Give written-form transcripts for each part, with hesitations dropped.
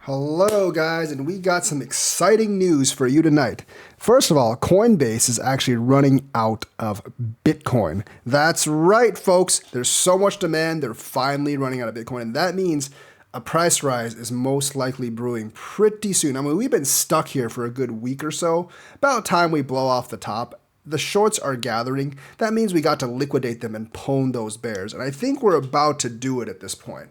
Hello, guys, and we got some exciting news for you tonight. First of all, Coinbase is actually running out of Bitcoin. That's right, folks. There's so much demand, they're finally running out of Bitcoin, and that means a price rise is most likely brewing pretty soon. I mean, we've been stuck here for a good week or so. About time we blow off the top. The shorts are gathering. That means we got to liquidate them and pwn those bears, and I think we're about to do it at this point.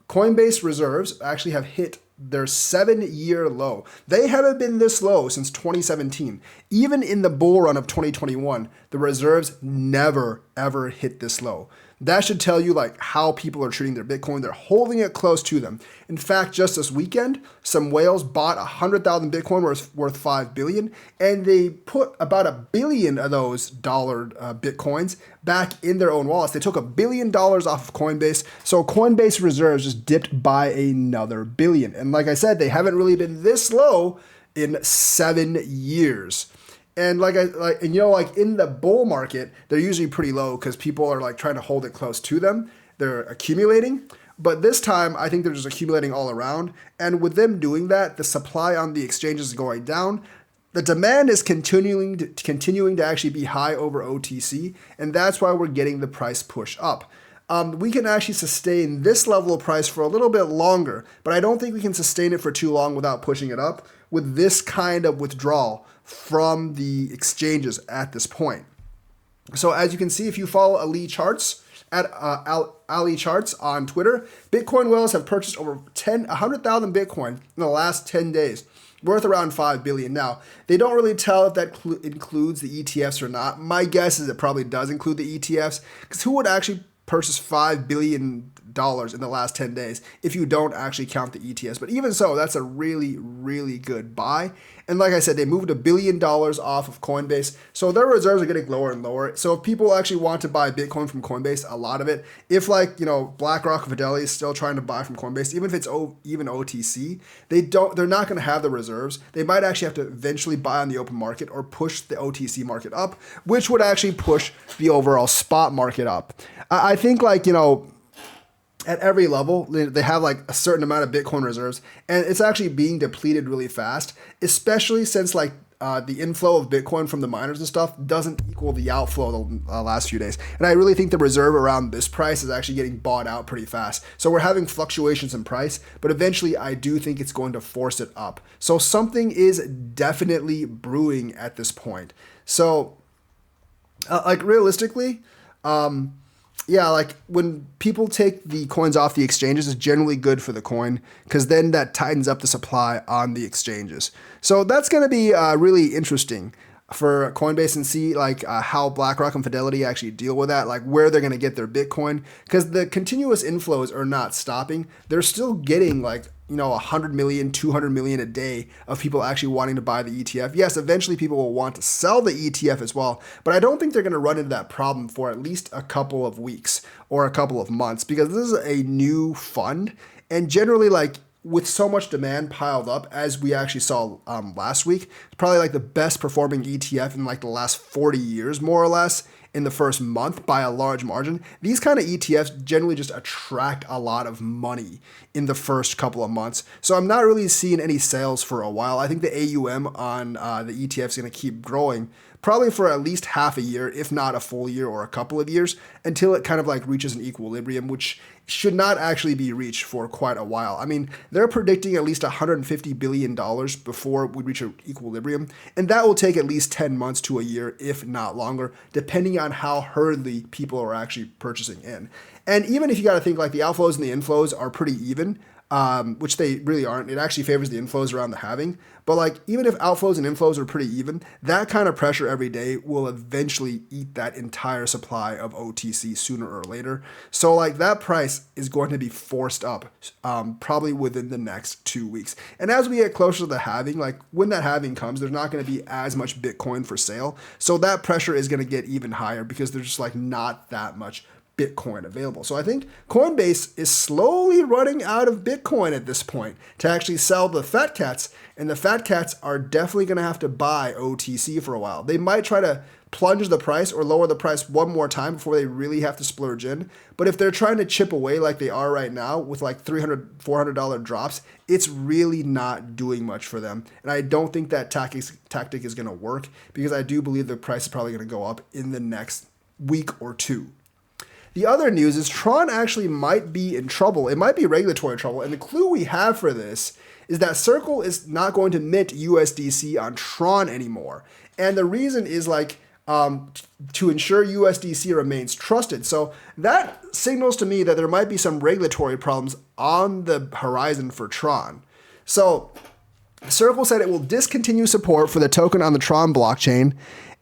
Coinbase reserves actually have hit their 7-year low. They haven't been this low since 2017. Even in the bull run of 2021, the reserves never ever hit this low. That should tell you like how people are treating their Bitcoin. They're holding it close to them. In fact, just this weekend, some whales bought 100,000 Bitcoin worth 5 billion, and they put about a billion of those Bitcoins back in their own wallets. They took $1 billion off of Coinbase, so Coinbase reserves just dipped by another billion. And like I said, they haven't really been this low in 7 years. And like in the bull market, they're usually pretty low because people are like trying to hold it close to them. They're accumulating. But this time, I think they're just accumulating all around. And with them doing that, the supply on the exchanges is going down. The demand is continuing to actually be high over OTC, and that's why we're getting the price push up. We can actually sustain this level of price for a little bit longer, but I don't think we can sustain it for too long without pushing it up with this kind of withdrawal from the exchanges at this point. So as you can see, if you follow Ali Charts at Ali Charts on Twitter, Bitcoin whales have purchased over 100,000 Bitcoin in the last 10 days, worth around 5 billion. Now, they don't really tell if that includes the ETFs or not. My guess is it probably does include the ETFs, because who would actually purchase $5 billion in the last 10 days if you don't actually count the ETFs? But even so, that's a really, really good buy. And like I said, they moved $1 billion off of Coinbase, so their reserves are getting lower and lower. So if people actually want to buy Bitcoin from Coinbase, a lot of it, if BlackRock or Fidelity is still trying to buy from Coinbase, even if it's even OTC, they're not going to have the reserves. They might actually have to eventually buy on the open market or push the OTC market up, which would actually push the overall spot market up. I think at every level, they have like a certain amount of Bitcoin reserves, and it's actually being depleted really fast, especially since the inflow of Bitcoin from the miners and stuff doesn't equal the outflow the last few days. And I really think the reserve around this price is actually getting bought out pretty fast. So we're having fluctuations in price, but eventually I do think it's going to force it up. So something is definitely brewing at this point. So realistically, when people take the coins off the exchanges, it's generally good for the coin because then that tightens up the supply on the exchanges. So that's going to be really interesting for Coinbase and see how BlackRock and Fidelity actually deal with that, like where they're going to get their Bitcoin, because the continuous inflows are not stopping. They're still getting 100 million, 200 million a day of people actually wanting to buy the ETF. Yes, eventually people will want to sell the ETF as well, but I don't think they're going to run into that problem for at least a couple of weeks or a couple of months, because this is a new fund, and generally with so much demand piled up, as we actually saw last week, it's probably the best performing ETF in the last 40 years, more or less, in the first month by a large margin. These kind of ETFs generally just attract a lot of money in the first couple of months. So I'm not really seeing any sales for a while. I think the AUM on the ETF is going to keep growing probably for at least half a year, if not a full year or a couple of years, until it kind of reaches an equilibrium, which should not actually be reached for quite a while. I mean, they're predicting at least $150 billion before we reach an equilibrium, and that will take at least 10 months to a year, if not longer, depending on how hurriedly people are actually purchasing in. And even if you got to think the outflows and the inflows are pretty even, which they really aren't. It actually favors the inflows around the halving. But even if outflows and inflows are pretty even, that kind of pressure every day will eventually eat that entire supply of OTC sooner or later. So that price is going to be forced up probably within the next 2 weeks. And as we get closer to the halving, when that halving comes, there's not going to be as much Bitcoin for sale. So that pressure is going to get even higher because there's just not that much Bitcoin available. So I think Coinbase is slowly running out of Bitcoin at this point to actually sell the fat cats, and the fat cats are definitely going to have to buy OTC for a while. They might try to plunge the price or lower the price one more time before they really have to splurge in. But if they're trying to chip away like they are right now with like $300, $400 drops, it's really not doing much for them. And I don't think that tactic is going to work because I do believe the price is probably going to go up in the next week or two. The other news is TRON actually might be in trouble. It might be regulatory trouble. And the clue we have for this is that Circle is not going to mint USDC on TRON anymore. And the reason is to ensure USDC remains trusted. So that signals to me that there might be some regulatory problems on the horizon for TRON. So Circle said it will discontinue support for the token on the TRON blockchain.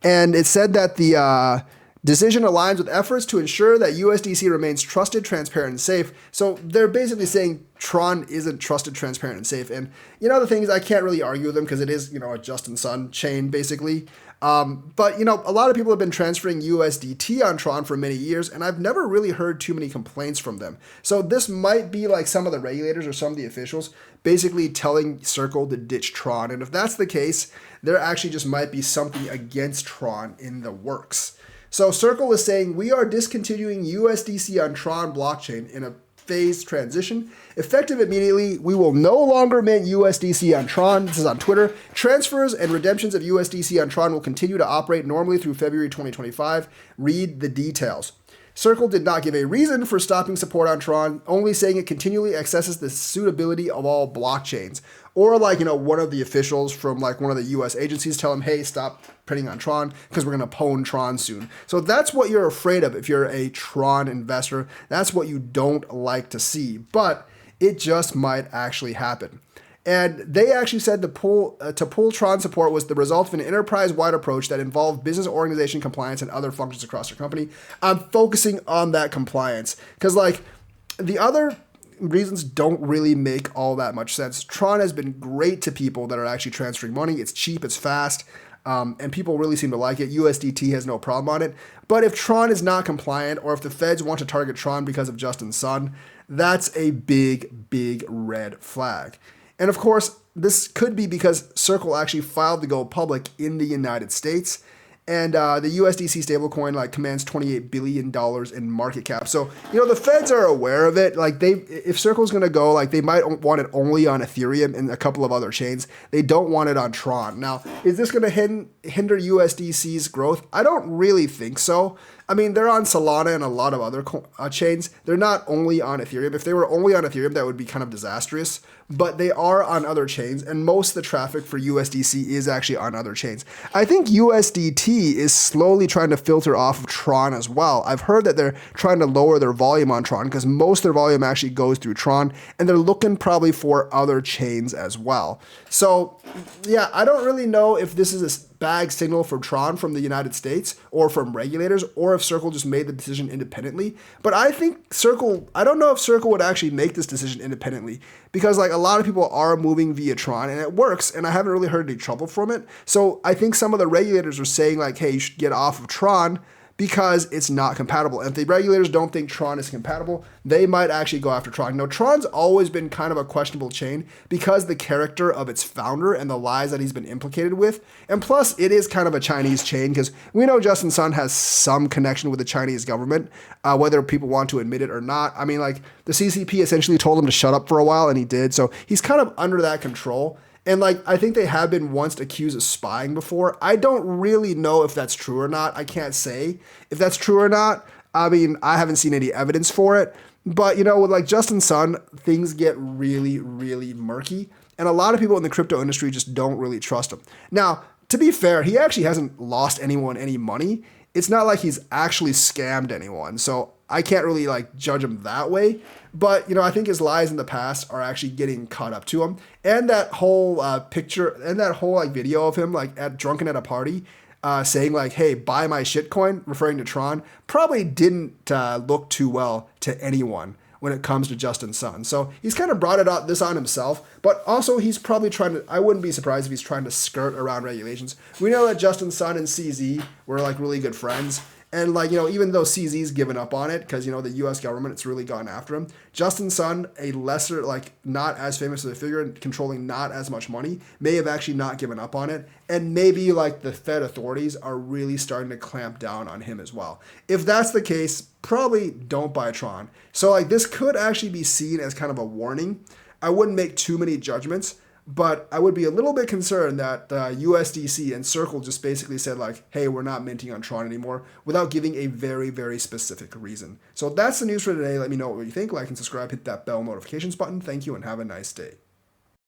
And it said that the decision aligns with efforts to ensure that USDC remains trusted, transparent, and safe. So they're basically saying TRON isn't trusted, transparent, and safe. And the thing is, I can't really argue with them because it is, a Justin Sun chain, basically. But a lot of people have been transferring USDT on TRON for many years, and I've never really heard too many complaints from them. So this might be like some of the regulators or some of the officials basically telling Circle to ditch TRON. And if that's the case, there actually just might be something against TRON in the works. So Circle is saying we are discontinuing USDC on TRON blockchain in a phased transition. Effective immediately, we will no longer mint USDC on TRON. This is on Twitter. Transfers and redemptions of USDC on TRON will continue to operate normally through February 2025. Read the details. Circle did not give a reason for stopping support on TRON, only saying it continually assesses the suitability of all blockchains. Or one of the officials from one of the US agencies tell them, hey, stop printing on TRON because we're going to pwn TRON soon. So that's what you're afraid of if you're a TRON investor. That's what you don't like to see, but it just might actually happen. And they actually said to pull TRON support was the result of an enterprise-wide approach that involved business organization compliance and other functions across their company. I'm focusing on that compliance because the other reasons don't really make all that much sense. TRON has been great to people that are actually transferring money. It's cheap, it's fast, and people really seem to like it. USDT has no problem on it. But if TRON is not compliant, or if the feds want to target TRON because of Justin Sun, that's a big, big red flag. And of course, this could be because Circle actually filed to go public in the United States. And the USDC stablecoin commands $28 billion in market cap. So, the feds are aware of it. If Circle's going to go, they might want it only on Ethereum and a couple of other chains. They don't want it on TRON. Now, is this going to hinder USDC's growth? I don't really think so. I mean, they're on Solana and a lot of other chains. They're not only on Ethereum. If they were only on Ethereum, that would be kind of disastrous. But they are on other chains, and most of the traffic for USDC is actually on other chains. I think USDT is slowly trying to filter off of TRON as well. I've heard that they're trying to lower their volume on TRON because most of their volume actually goes through TRON, and they're looking probably for other chains as well. So, yeah, I don't really know if this is a bag signal for TRON from the United States or from regulators, or if Circle just made the decision independently. But I think I don't know if Circle would actually make this decision independently because a lot of people are moving via TRON and it works, and I haven't really heard any trouble from it. So I think some of the regulators are saying hey, you should get off of TRON because it's not compatible. And if the regulators don't think TRON is compatible, they might actually go after TRON. Now, TRON's always been kind of a questionable chain because the character of its founder and the lies that he's been implicated with. And plus, it is kind of a Chinese chain because we know Justin Sun has some connection with the Chinese government, whether people want to admit it or not. I mean, the CCP essentially told him to shut up for a while, and he did. So he's kind of under that control. And I think they have been once accused of spying before. I don't really know if that's true or not. I can't say if that's true or not. I mean, I haven't seen any evidence for it. But, with Justin Sun, things get really, really murky. And a lot of people in the crypto industry just don't really trust him. Now, to be fair, he actually hasn't lost anyone any money. It's not like he's actually scammed anyone. So I can't really judge him that way. But, I think his lies in the past are actually getting caught up to him. And that whole picture and that whole video of him drunken at a party saying hey, buy my shitcoin, referring to TRON, probably didn't look too well to anyone when it comes to Justin Sun. So he's kind of brought this on himself, but also he's probably I wouldn't be surprised if he's trying to skirt around regulations. We know that Justin Sun and CZ were really good friends, And like, you know, even though CZ's given up on it because, you know, the US government, it's really gone after him. Justin Sun, a lesser, like not as famous as a figure, controlling not as much money, may have actually not given up on it. And maybe like the Fed authorities are really starting to clamp down on him as well. If that's the case, probably don't buy Tron. So like this could actually be seen as kind of a warning. I wouldn't make too many judgments, but I would be a little bit concerned that USDC and Circle just basically said like, hey, we're not minting on Tron anymore without giving a very, very specific reason. So that's the news for today. Let me know what you think. Like and subscribe, hit that bell notifications button. Thank you and have a nice day.